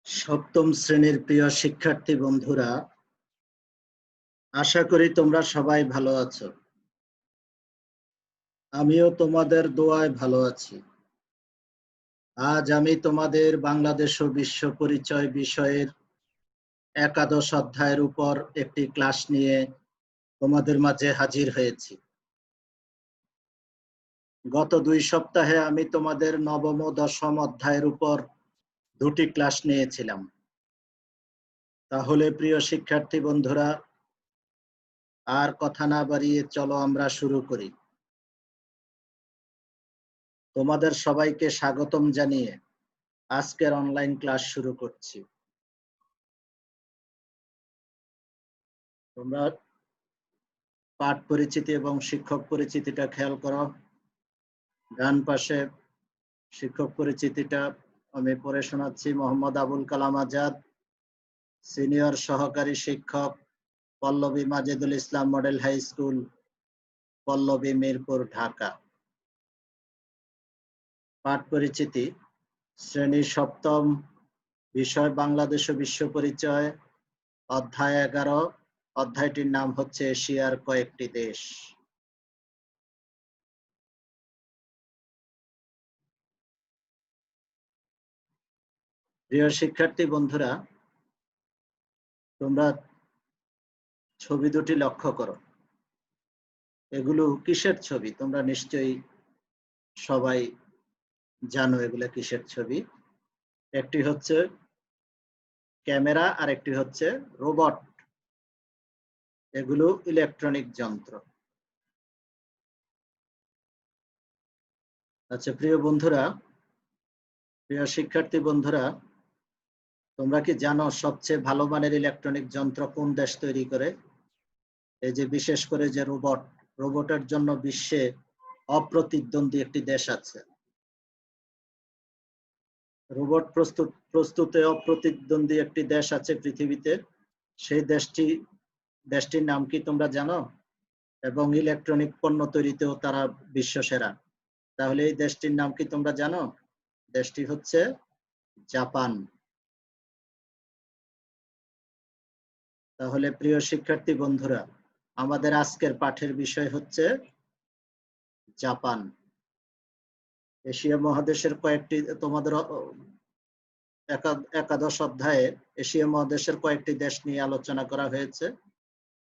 সপ্তম শ্রেণীর প্রিয় শিক্ষার্থী বন্ধুরা, আশা করি তোমরা সবাই ভালো আছো। আমিও তোমাদের দোয়ায় ভালো আছি। আজ আমি তোমাদের বাংলাদেশ ও বিশ্ব পরিচয় বিষয়ের একাদশ অধ্যায়ের উপর একটি ক্লাস নিয়ে তোমাদের মাঝে হাজির হয়েছি। গত 2 সপ্তাহে আমি তোমাদের নবম ও দশম অধ্যায়ের উপর দুটি ক্লাস নিয়েছিলাম। তাহলে প্রিয় শিক্ষার্থী বন্ধুরা, আর কথা না বাড়িয়ে চলো আমরা শুরু করি। তোমাদের সবাইকে স্বাগতম জানিয়ে আজকের অনলাইন ক্লাস শুরু করছি। তোমরা পাঠ পরিচিতি এবং শিক্ষক পরিচিতিটা খেয়াল করো। ডান পাশে শিক্ষক পরিচিতিটা আমি পড়ে শোনাচ্ছি। মোহাম্মদ আবুল কালাম আজাদ, সিনিয়র সহকারী শিক্ষক, Pallabi Majedul Islam model high school, Pallabi, Mirpur, Dhaka. পাঠ পরিচিতি, শ্রেণী সপ্তম, বিষয় বাংলাদেশ ও বিশ্ব পরিচয়, অধ্যায় 11। অধ্যায়টির নাম হচ্ছে এশিয়ার কয়েকটি দেশ। প্রিয় শিক্ষার্থী বন্ধুরা, তোমরা ছবি দুটি লক্ষ্য করো। এগুলো কিসের ছবি? তোমরা নিশ্চয়ই সবাই জানো এগুলো কিসের ছবি। একটি হচ্ছে ক্যামেরা আর একটি হচ্ছে রোবট। এগুলো ইলেকট্রনিক যন্ত্র। আচ্ছা প্রিয় বন্ধুরা, প্রিয় শিক্ষার্থী বন্ধুরা, তোমরা কি জানো সবচেয়ে ভালো মানের ইলেকট্রনিক যন্ত্র কোন দেশ তৈরি করে? এই যে বিশেষ করে যে রোবটের জন্য বিশ্বে অপ্রতিদ্বন্দ্বী একটি দেশ আছে। রোবট প্রস্তুতে অপ্রতিদ্বন্দ্বী একটি দেশ আছে পৃথিবীতে। সেই দেশটির নাম কি তোমরা জানো? এবং ইলেকট্রনিক পণ্য তৈরিতেও তারা বিশ্বসেরা। তাহলে এই দেশটির নাম কি তোমরা জানো? দেশটি হচ্ছে জাপান। তাহলে প্রিয় শিক্ষার্থী বন্ধুরা, আমাদের আজকের পাঠের বিষয় হচ্ছে জাপান। এশিয়া মহাদেশের কয়েকটি, তোমাদের একাদশ অধ্যায়ে এশিয়া মহাদেশের কয়েকটি দেশ নিয়ে আলোচনা করা হয়েছে।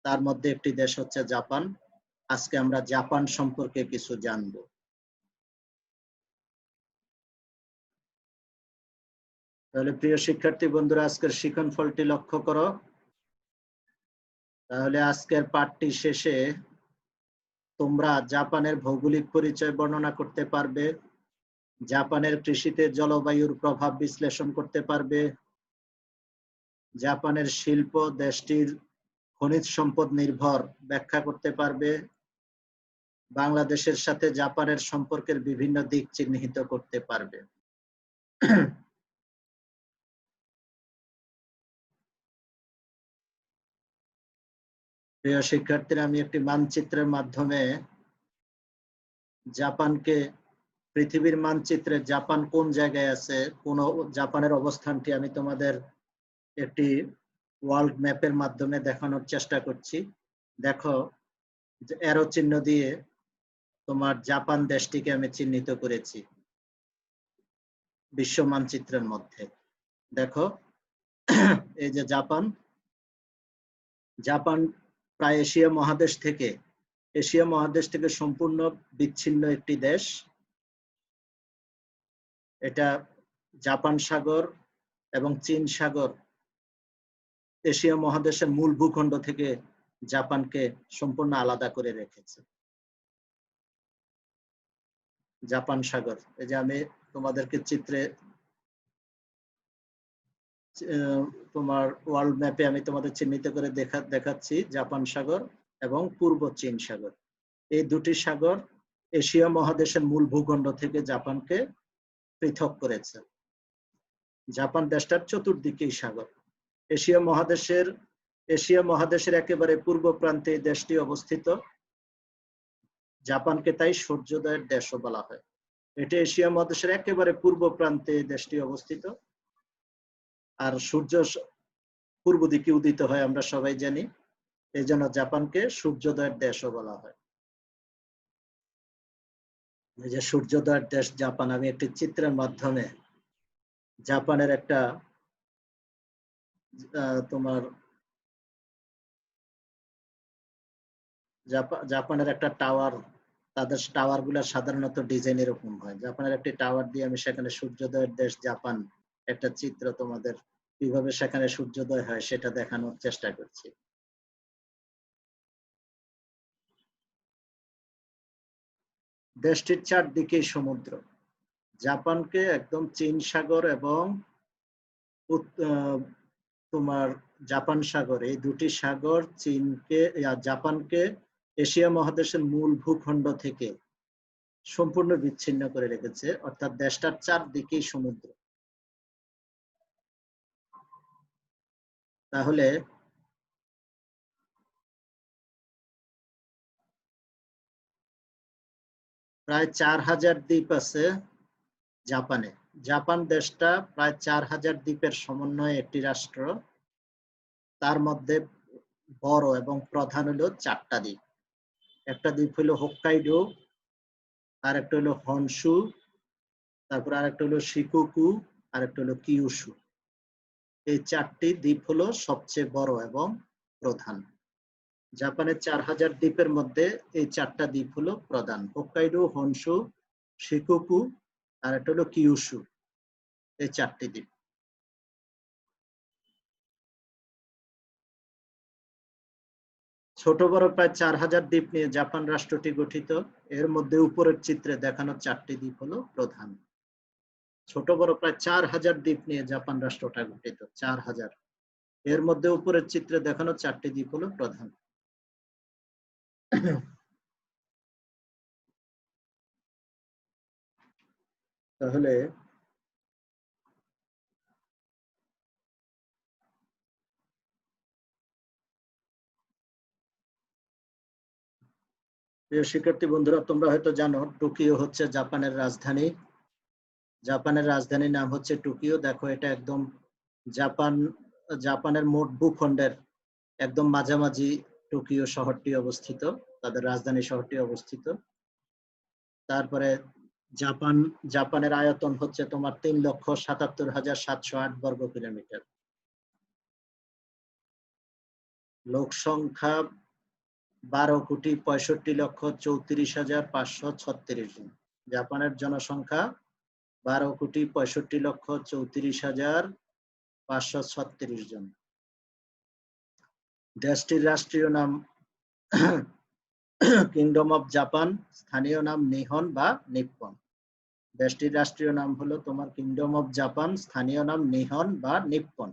তার মধ্যে একটি দেশ হচ্ছে জাপান। আজকে আমরা জাপান সম্পর্কে কিছু জানব। তাহলে প্রিয় শিক্ষার্থী বন্ধুরা, আজকের শিখন ফলটি লক্ষ্য করো। তাহলে আজকের পাঠটি শেষে তোমরা জাপানের ভৌগোলিক পরিচয় বর্ণনা করতে পারবে, জাপানের কৃষিতে জলবায়ুর প্রভাব বিশ্লেষণ করতে পারবে, জাপানের শিল্প দেশটির খনিজ সম্পদ নির্ভর ব্যাখ্যা করতে পারবে, বাংলাদেশের সাথে জাপানের সম্পর্কের বিভিন্ন দিক চিহ্নিত করতে পারবে। প্রিয় শিক্ষার্থীরা, আমি একটি মানচিত্রের মাধ্যমে জাপানকে, পৃথিবীর মানচিত্রে জাপান কোন জায়গায় আছে, কোন জাপানের অবস্থানটি আমি তোমাদের একটি ওয়ার্ল্ড ম্যাপের মাধ্যমে দেখানোর চেষ্টা করছি। দেখো, অ্যারো চিহ্ন দিয়ে তোমার জাপান দেশটিকে আমি চিহ্নিত করেছি বিশ্ব মানচিত্রের মধ্যে। দেখো, এই যে জাপান প্রায় এশিয়া মহাদেশ থেকে সম্পূর্ণ বিচ্ছিন্ন একটি দেশ। এটা জাপান সাগর এবং চীন সাগর এশিয়া মহাদেশের মূল ভূখণ্ড থেকে জাপানকে সম্পূর্ণ আলাদা করে রেখেছে। জাপান সাগর, এই যে আমি তোমাদেরকে চিত্রে, তোমার ওয়ার্ল্ড ম্যাপে আমি তোমাদের চিহ্নিত করে দেখাচ্ছি জাপান সাগর এবং পূর্ব চীন সাগর। এই দুটি সাগর এশিয়া মহাদেশের মূল ভূখণ্ড থেকে জাপানকে পৃথক করেছে। জাপান দেশটার চতুর্দিকেই সাগর। এশিয়া মহাদেশের একেবারে পূর্ব প্রান্তে এই দেশটি অবস্থিত। জাপানকে তাই সূর্যোদয়ের দেশও বলা হয়। এটা এশিয়া মহাদেশের একেবারে পূর্ব প্রান্তে এই দেশটি অবস্থিত। আর সূর্য পূর্ব দিকে উদিত হয় আমরা সবাই জানি, এই জন্য জাপানকে সূর্যোদয়ের দেশও বলা হয়। এই যে সূর্যোদয়ের দেশ জাপান, আমি একটি চিত্রের মাধ্যমে জাপানের একটা তোমার জাপানের একটা টাওয়ার, তাদের টাওয়ার গুলা সাধারণত ডিজাইন এরকম হয়। জাপানের একটি টাওয়ার দিয়ে আমি সেখানে সূর্যোদয়ের দেশ জাপান একটা চিত্র তোমাদের কিভাবে সেখানে সূর্যোদয় হয় সেটা দেখানোর চেষ্টা করছি। দেশটির চারদিকেই সমুদ্র। জাপানকে একদম চীন সাগর এবং তোমার জাপান সাগর, এই দুটি সাগর জাপানকে এশিয়া মহাদেশের মূল ভূখণ্ড থেকে সম্পূর্ণ বিচ্ছিন্ন করে রেখেছে, অর্থাৎ দেশটার চারদিকেই সমুদ্র। তাহলে প্রায় 4000 দ্বীপ আছে জাপানে। জাপান দেশটা প্রায় 4000 দ্বীপের সমন্বয়ে একটি রাষ্ট্র। তার মধ্যে বড় এবং প্রধান হলো 4টা দ্বীপ। একটা দ্বীপ হলো হোক্কাইডো, আর একটা হলো হনশু, তারপর আরেকটা হলো শিকোকু, আরেকটা হলো কিউশু। এই 4টি দ্বীপ হলো সবচেয়ে বড় এবং প্রধান। জাপানের 4000 দ্বীপের মধ্যে এই 4টা দ্বীপ হলো প্রধান: হোক্কাইডো, হনশু, শিকোকু, আর একটা হলো কিউশু। এই 4টি দ্বীপ। ছোট বড় প্রায় 4000 দ্বীপ নিয়ে জাপান রাষ্ট্রটি গঠিত। এর মধ্যে উপরের চিত্রে দেখানো 4টি দ্বীপ হলো প্রধান। ছোট বড় প্রায় 4000 দ্বীপ নিয়ে জাপান রাষ্ট্রটা গঠিত। 4000। এর মধ্যে উপরের চিত্রে দেখানো 4টি দ্বীপ হলো প্রধান। তাহলে প্রিয় শিক্ষার্থী বন্ধুরা, তোমরা হয়তো জানো টোকিও হচ্ছে জাপানের রাজধানী। জাপানের রাজধানীর নাম হচ্ছে টোকিও। দেখো, এটা একদম জাপানের মোট ভূখণ্ডের একদম মাঝামাঝি টোকিও শহরটি অবস্থিত, তাদের রাজধানী শহরটি অবস্থিত। তারপরে জাপানের আয়তন হচ্ছে তোমার 3,77,708 বর্গ কিলোমিটার। লোক সংখ্যা 12,65,34,536 জন। জাপানের জনসংখ্যা 12,65,34,536 জন। দেশটির রাষ্ট্রীয় নাম কিংডম অফ জাপান, স্থানীয় নাম নিহন বা নিপ্পন। দেশটির রাষ্ট্রীয় নাম হলো তোমার কিংডম অফ জাপান, স্থানীয় নাম নিহন বা নিপ্পন।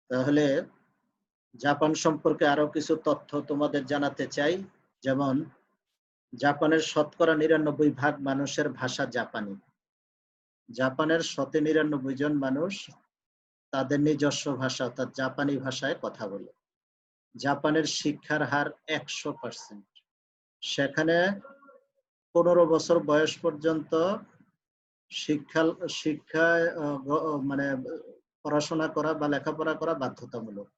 তাহলে জাপান সম্পর্কে আরো কিছু তথ্য তোমাদের জানাতে চাই। যেমন, জাপানের 99% মানুষের ভাষা জাপানি। জাপানের 99 জন মানুষ তাদের নিজস্ব ভাষা অর্থাৎ জাপানি ভাষায় কথা বলে। জাপানের শিক্ষার হার 100%। সেখানে 15 বছর বয়স পর্যন্ত শিক্ষায় মানে পড়াশোনা করা বা লেখাপড়া করা বাধ্যতামূলক।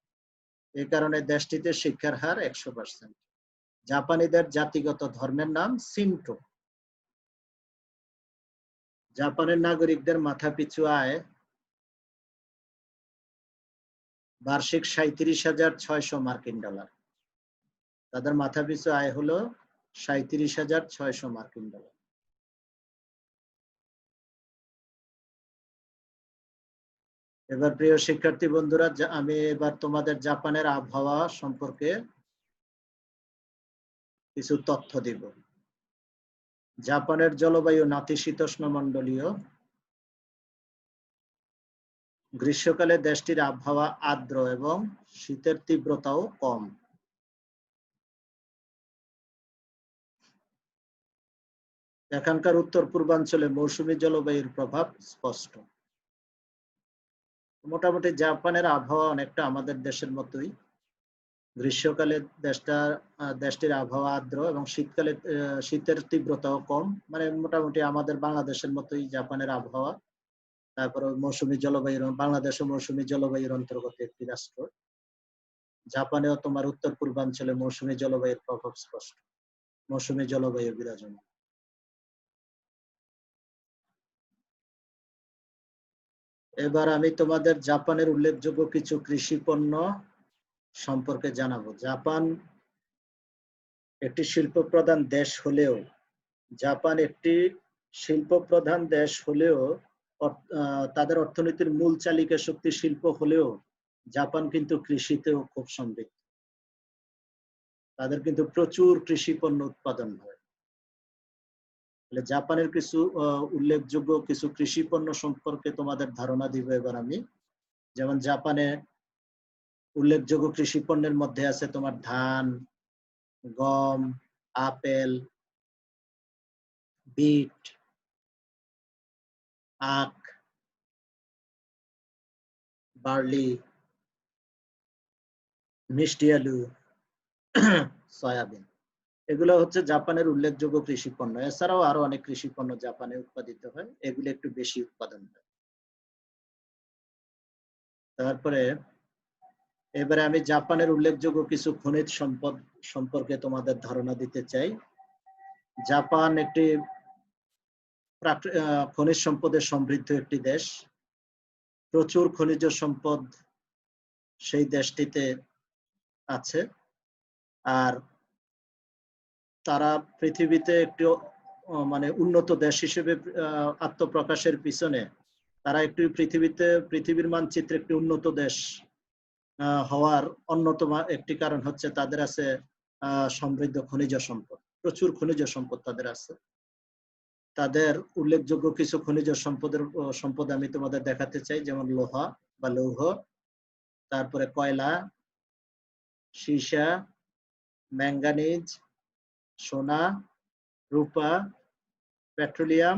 এই কারণে দেশটিতে শিক্ষার হার 100%। জাপানিদের জাতিগত ধর্মের নাম শিন্টো। জাপানের নাগরিকদের মাথাপিছু আয় বার্ষিক 37,600 মার্কিন ডলার। তাদের মাথাপিছু আয় হলো 37,600 মার্কিন ডলার। এবার প্রিয় শিক্ষার্থী বন্ধুরা, আমি এবার তোমাদের জাপানের আবহাওয়া সম্পর্কে কিছু তথ্য দিব। জাপানের জলবায়ু নাতিশীতোষ্ণমণ্ডলীয়। গ্রীষ্মকালে দেশটির আবহাওয়া আর্দ্র এবং শীতের তীব্রতাও কম। এখানকার উত্তর পূর্বাঞ্চলে মৌসুমী জলবায়ুর প্রভাব স্পষ্ট। মোটামুটি জাপানের আবহাওয়া অনেকটা আমাদের দেশের মতোই। গ্রীষ্মকালে দেশটির আবহাওয়া আর্দ্র এবং শীতকালে শীতের তীব্রতাও কম, মানে মোটামুটি আমাদের বাংলাদেশের মতোই জাপানের আবহাওয়া। তারপরে মৌসুমী জলবায়ুর, বাংলাদেশও মৌসুমী জলবায়ুর অন্তর্গত একটি রাষ্ট্র। জাপানেও তোমার উত্তর পূর্বাঞ্চলে মৌসুমী জলবায়ুর প্রভাব স্পষ্ট, মৌসুমী জলবায়ু বিরাজমান। এবার আমি তোমাদের জাপানের উল্লেখযোগ্য কিছু কৃষি পণ্য সম্পর্কে জানাবো। জাপান একটি শিল্প প্রধান দেশ হলেও তাদের অর্থনীতির মূল চালিকা শক্তি শিল্প হলেও জাপান কিন্তু কৃষিতেও খুব সমৃদ্ধ। তাদের কিন্তু প্রচুর কৃষি পণ্য উৎপাদন হয়। জাপানের কিছু উল্লেখযোগ্য কিছু কৃষি পণ্য সম্পর্কে তোমাদের ধারণা দিব এবার আমি। যেমন জাপানে উল্লেখযোগ্য কৃষি পণ্যের মধ্যে আছে তোমার ধান, গম, আপেল, বিট, আখ, বার্লি, মিষ্টি আলু, সয়াবিন। এগুলো হচ্ছে জাপানের উল্লেখযোগ্য কৃষি পণ্য। এছাড়াও আরো অনেক কৃষি পণ্য জাপানে উৎপাদিত হয়, এগুলো একটু বেশি উৎপাদন হয়। তারপরে এবারে আমি জাপানের উল্লেখযোগ্য কিছু খনিজ সম্পদ সম্পর্কে তোমাদের ধারণা দিতে চাই। জাপান একটি খনিজ সম্পদে সমৃদ্ধ একটি দেশ। প্রচুর খনিজ সম্পদ সেই দেশটিতে আছে। আর তারা পৃথিবীতে একটি মানে উন্নত দেশ হিসেবে আত্মপ্রকাশের পিছনে তারা একটি পৃথিবীর মানচিত্রে একটি উন্নত দেশ হওয়ার অন্যতম একটি কারণ হচ্ছে তাদের আছে সমৃদ্ধ খনিজ সম্পদ। প্রচুর খনিজ সম্পদ তাদের আছে। তাদের উল্লেখযোগ্য কিছু খনিজ সম্পদ আমি তোমাদের দেখাতে চাই, যেমন লোহা বা লৌহ, তারপরে কয়লা, সীসা, ম্যাঙ্গানিজ, সোনা, রূপা, পেট্রোলিয়াম,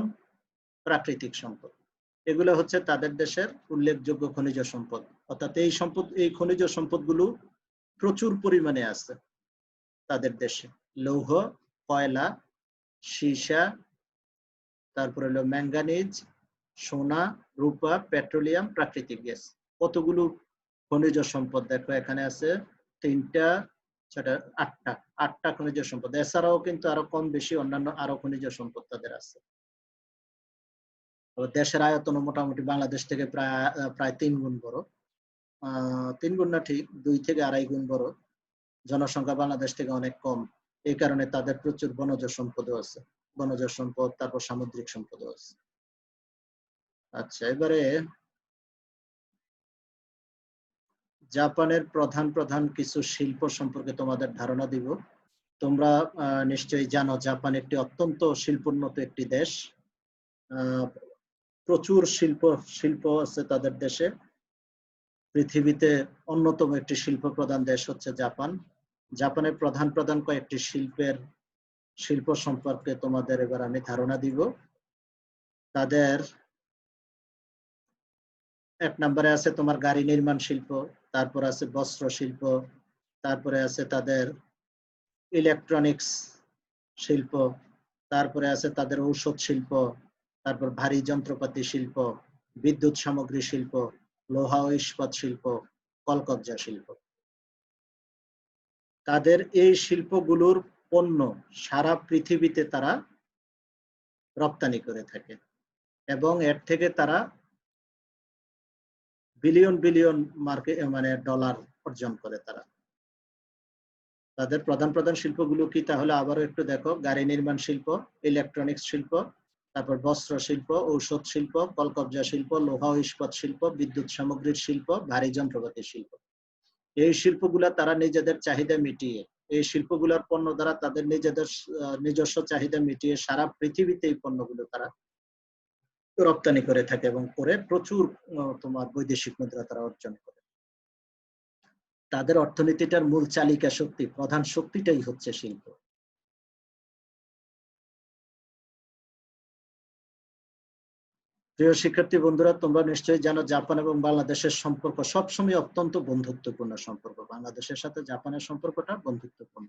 প্রাকৃতিক সম্পদ। এগুলো হচ্ছে তাদের দেশের উল্লেখযোগ্য খনিজ সম্পদ। অর্থাৎ এই খনিজ সম্পদগুলো প্রচুর পরিমাণে আছে তাদের দেশে। লৌহ, কয়লা, সীসা, তারপরে হলো ম্যাঙ্গানিজ, সোনা, রূপা, পেট্রোলিয়াম, প্রাকৃতিক গ্যাস। কতগুলো খনিজ সম্পদ দেখো এখানে আছে, 3টা 6টা 8টা খনিজ সম্পদ। এছাড়াও কিন্তু আরো কম বেশি অন্যান্য আরো খনিজ সম্পদ তাদের আছে। দেশের আয়তন মোটামুটি বাংলাদেশ থেকে প্রায় 3 গুণ বড়। 3 গুণ না, ঠিক 2 থেকে 2.5 গুণ বড়। জনসংখ্যা বাংলাদেশ থেকে অনেক কম, এই কারণে তাদের প্রচুর বনজ সম্পদও আছে। বনজ সম্পদ, তারপর সামুদ্রিক সম্পদও আছে। আচ্ছা, এবারে জাপানের প্রধান কিছু শিল্প সম্পর্কে তোমাদের ধারণা দিব। তোমরা নিশ্চয়ই জানো জাপান একটি অত্যন্ত শিল্পোন্নত একটি দেশ। প্রচুর শিল্প আছে তাদের দেশে। পৃথিবীতে অন্যতম একটি শিল্প প্রধান দেশ হচ্ছে জাপান। জাপানের প্রধান কয়েকটি শিল্প সম্পর্কে তোমাদের এবার আমি ধারণা দিব। তাদের 1 নম্বরে আছে তোমার গাড়ি নির্মাণ শিল্প, তারপর আছে বস্ত্র শিল্প, তারপরে আছে তাদের ইলেকট্রনিক্স শিল্প, তারপরে আছে তাদের ঔষধ শিল্প, তারপর ভারী যন্ত্রপাতি শিল্প, বিদ্যুৎ সামগ্রী শিল্প, লোহা ও ইস্পাত শিল্প, কলকবজা শিল্প। তাদের এই শিল্পগুলোর পণ্য সারা পৃথিবীতে তারা রপ্তানি করে থাকে এবং এর থেকে তারা বিলিয়ন মানে ডলার অর্জন করে। তাদের প্রধান শিল্পগুলো কি তাহলে আবারও একটু দেখো, গাড়ি নির্মাণ শিল্প, ইলেকট্রনিক্স শিল্প, তারপর বস্ত্র শিল্প, ঔষধ শিল্প, কলকবজা শিল্প, লোহা ও ইস্পাত শিল্প, বিদ্যুৎ সামগ্রীর শিল্প, ভারী যন্ত্রপাতি শিল্প। এই শিল্পগুলা তারা নিজেদের চাহিদা মিটিয়ে, এই শিল্পগুলোর পণ্য দ্বারা তাদের নিজস্ব চাহিদা মিটিয়ে সারা পৃথিবীতে এই পণ্যগুলো তারা রপ্তানি করে থাকে এবং করে প্রচুর তোমার বৈদেশিক মুদ্রা তারা অর্জন করে। তাদের অর্থনীতিটার মূল চালিকা শক্তি, প্রধান শক্তিটাই হচ্ছে শিল্প। প্রিয় শিক্ষার্থী বন্ধুরা, তোমরা নিশ্চয়ই জানো জাপান এবং বাংলাদেশের সম্পর্ক সবসময় অত্যন্ত বন্ধুত্বপূর্ণ সম্পর্ক। বাংলাদেশের সাথে জাপানের সম্পর্কটা বন্ধুত্বপূর্ণ।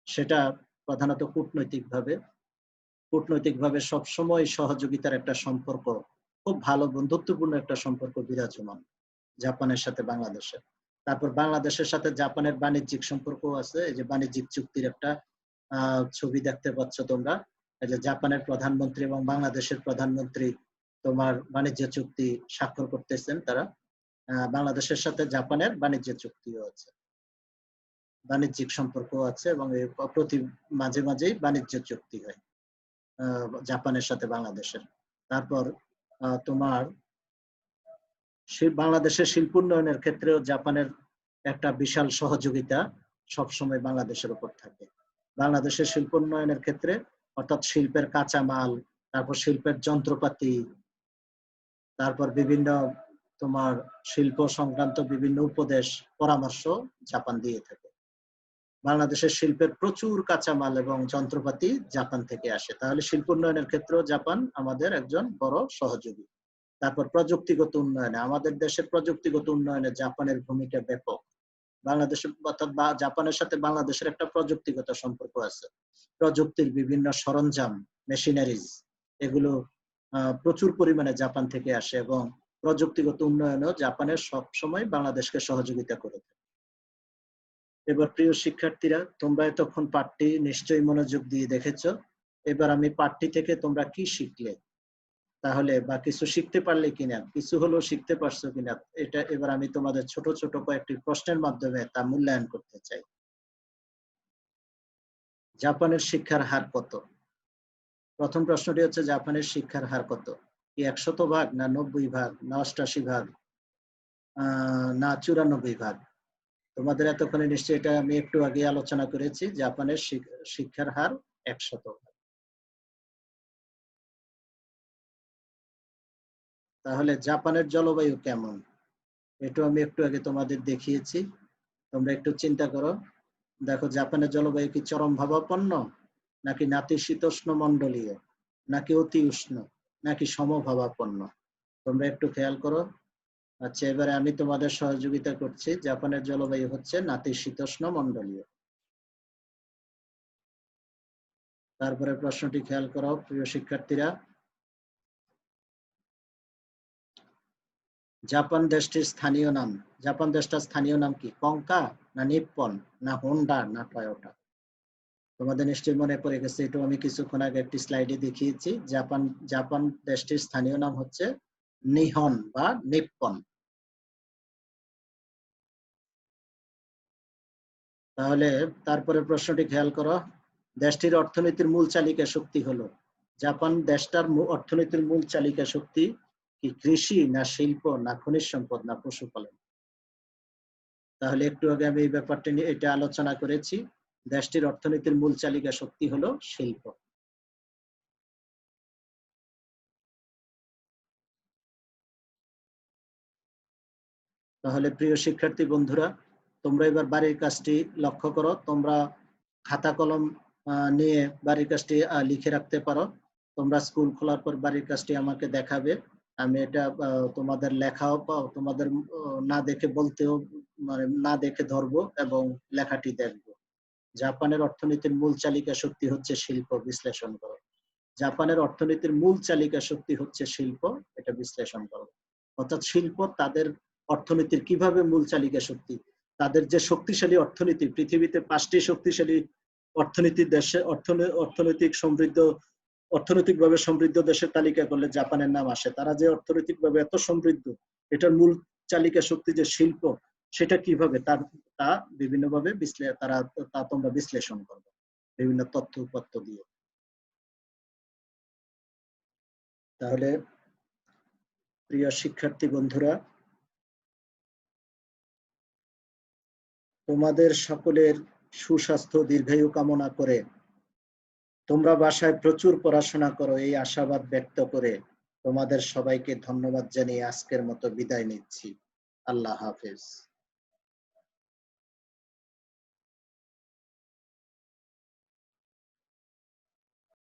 সেটা প্রধানত কূটনৈতিকভাবে সবসময় সহযোগিতার একটা সম্পর্ক, খুব ভালো বন্ধুত্বপূর্ণ একটা সম্পর্ক বিরাজমান জাপানের সাথে বাংলাদেশের। তারপর বাংলাদেশের সাথে জাপানের বাণিজ্যিক সম্পর্ক আছে। এই যে বাণিজ্যিক চুক্তির একটা ছবি দেখতে পাচ্ছ তোমরা। এই যে জাপানের প্রধানমন্ত্রী এবং বাংলাদেশের প্রধানমন্ত্রী তোমার বাণিজ্য চুক্তি স্বাক্ষর করতেছেন তারা। বাংলাদেশের সাথে জাপানের বাণিজ্য চুক্তিও আছে, বাণিজ্যিক সম্পর্ক আছে, এবং প্রতি মাঝে মাঝেই বাণিজ্য চুক্তি হয় জাপানের সাথে বাংলাদেশের। তারপর তোমার বাংলাদেশের শিল্প উন্নয়নের ক্ষেত্রেও জাপানের একটা বিশাল সহযোগিতা সবসময় বাংলাদেশের উপর থাকে। বাংলাদেশের শিল্প উন্নয়নের ক্ষেত্রে অর্থাৎ শিল্পের কাঁচামাল, তারপর শিল্পের যন্ত্রপাতি, তারপর বিভিন্ন তোমার শিল্প সংক্রান্ত বিভিন্ন উপদেশ পরামর্শ জাপান দিয়ে থাকে। বাংলাদেশের শিল্পের প্রচুর কাঁচামাল এবং যন্ত্রপাতি জাপান থেকে আসে। তাহলে শিল্প উন্নয়নের ক্ষেত্রেও জাপান আমাদের একজন বড় সহযোগী। তারপর প্রযুক্তিগত উন্নয়নে, আমাদের দেশের প্রযুক্তিগত উন্নয়নে জাপানের ভূমিকা ব্যাপক। বাংলাদেশের অর্থাৎ জাপানের সাথে বাংলাদেশের একটা প্রযুক্তিগত সম্পর্ক আছে। প্রযুক্তির বিভিন্ন সরঞ্জাম, মেশিনারিজ, এগুলো প্রচুর পরিমাণে জাপান থেকে আসে, এবং প্রযুক্তিগত উন্নয়নও জাপানের সবসময় বাংলাদেশকে সহযোগিতা করে থাকে। এবার প্রিয় শিক্ষার্থীরা, তোমরা এতক্ষণ পাঠটি নিশ্চয়ই মনোযোগ দিয়ে দেখেছ। এবার আমি পাঠটি থেকে তোমরা কি শিখলে তাহলে, বা কিছু শিখতে পারলে কিনা, কিছু হলেও শিখতে পারছো কিনা, এটা এবার আমি তোমাদের ছোট ছোট কয়েকটি প্রশ্নের মাধ্যমে তা মূল্যায়ন করতে চাই। জাপানের শিক্ষার হার কত? প্রথম প্রশ্নটি হচ্ছে জাপানের শিক্ষার হার কত? কি 100% না 90%, না 88%, না 94%? তোমাদের এতক্ষণে নিশ্চয়ই এটা আমি একটু আগে আলোচনা করেছি, জাপানের শিক্ষার হার 100%। তাহলে জাপানের জলবায়ু কেমন? এটা আমি একটু আগে তোমাদের দেখিয়েছি, তোমরা একটু চিন্তা করো। দেখো, জাপানের জলবায়ু কি চরম ভাবাপন্ন, নাকি নাতিশীতোষ্ণ মণ্ডলীয়, নাকি অতি উষ্ণ, নাকি সমভাবাপন্ন? তোমরা একটু খেয়াল করো। আচ্ছা, এবারে আমি তোমাদের সহযোগিতা করছি। জাপানের জলবায়ু হচ্ছে নাতিশীতোষ্ণ মণ্ডলীয়। তারপরে প্রশ্নটি খেয়াল করো প্রিয় শিক্ষার্থীরা। জাপান দেশটির স্থানীয় নাম, জাপান দেশটার স্থানীয় নাম কি? কঙ্কা, না নিপ্পন, না হোন্ডা, না টয়োটা? তোমাদের নিশ্চয়ই মনে পড়ে গেছে, এটা আমি কিছুক্ষণ আগে একটি স্লাইডে দেখিয়েছি। জাপান দেশটির স্থানীয় নাম হচ্ছে নিহন বা নিপ্পন। তাহলে তারপরে প্রশ্নটি খেয়াল করো। দেশটির অর্থনীতির মূল চালিকা শক্তি হলো, জাপান দেশটার অর্থনীতির মূল চালিকা শক্তি কি কৃষি, না শিল্প, না খনিজ সম্পদ, না পশুপালন? তাহলে একটু আগে আমি এই ব্যাপারটা নিয়ে এটা আলোচনা করেছি। দেশটির অর্থনীতির মূল চালিকা শক্তি হলো শিল্প। তাহলে প্রিয় শিক্ষার্থী বন্ধুরা, তোমরা এবার বাড়ির কাজটি লক্ষ্য করো। তোমরা খাতা কলম নিয়ে বাড়ির কাজটি লিখে রাখতে পারো। তোমরা স্কুল খোলার পর বাড়ির কাজটি আমাকে দেখাবে। আমি এটা তোমাদের লেখাও তোমাদের না দেখে বলতেও, মানে না দেখে ধরবো এবং লেখাটি দেখবো। জাপানের অর্থনীতির মূল চালিকা শক্তি হচ্ছে শিল্প, বিশ্লেষণ করো। জাপানের অর্থনীতির মূল চালিকা শক্তি হচ্ছে শিল্প, এটা বিশ্লেষণ করো। অর্থাৎ শিল্প তাদের অর্থনীতির কিভাবে মূল চালিকা শক্তি। তাদের যে শক্তিশালী অর্থনীতি, পৃথিবীতে 5টি শক্তিশালী অর্থনীতির দেশে অর্থনৈতিকভাবে সমৃদ্ধ দেশের তালিকা করলে জাপানের নাম আসে। তারা যে অর্থনৈতিকভাবে এত সমৃদ্ধ, এটার মূল চালিকা শক্তি যে শিল্প, সেটা কিভাবে তা বিভিন্নভাবে তা তোমরা বিশ্লেষণ করবে বিভিন্ন তথ্য উপাত্ত দিয়ে। তাহলে প্রিয় শিক্ষার্থী বন্ধুরা, তোমাদের সকলের সুস্বাস্থ্য দীর্ঘায়ু কামনা করে তোমরা বাসায় প্রচুর পড়াশোনা করো, এই আশাবাদ ব্যক্ত করে তোমাদের সবাইকে ধন্যবাদ জানিয়ে আজকের মতো বিদায় নিচ্ছি। আল্লাহ হাফেজ।